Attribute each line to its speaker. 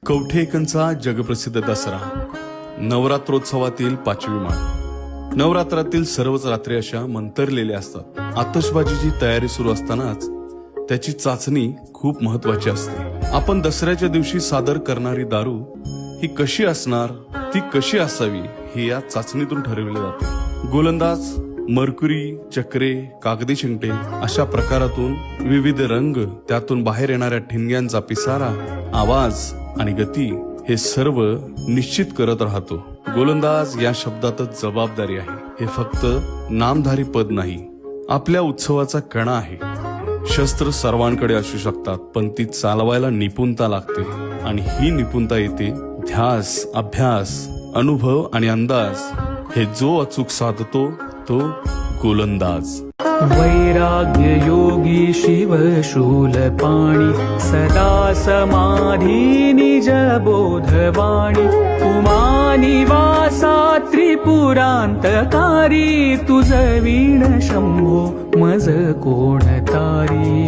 Speaker 1: कवठेकनचा जगप्रसिद्ध दसरा, नवरात्रोत्सवातील 5वी माळ. नवरात्रातील सर्वच रात्री अशा मंतरलेल्या असतात. आतषबाजीची तयारी सुरू असतानाच त्याची चाचणी खूप महत्वाची असते. आपण दसऱ्याच्या दिवशी सादर करणारी दारू ही कशी असणार, ती कशी असावी हे या चाचणीतून ठरवले जाते. गोलंदाज, मरकुरी, चक्रे, कागदी शिंगटे अशा प्रकारातून विविध रंग, त्यातून बाहेर येणाऱ्या ठिणग्यांचा पिसारा, आवाज आणि गती हे सर्व निश्चित करत राहतो. गोलंदाज या शब्दातच जबाबदारी आहे. हे फक्त नामधारी पद नाही, आपल्या उत्सवाचा कणा आहे. शस्त्र सर्वांकडे असू शकतात, पण ती चालवायला निपुणता लागते. आणि ही निपुणता येते ध्यास, अभ्यास, अनुभव आणि अंदाज. हे जो अचूक साधतो तो गोलंदाज.
Speaker 2: वैराग्य योगी शिव शूलपाणी, सदा समाधी निज बोधवाणी. उमा निवासा त्रिपुरांतकारी, तुझ वीण शंभो मज कोण तारी.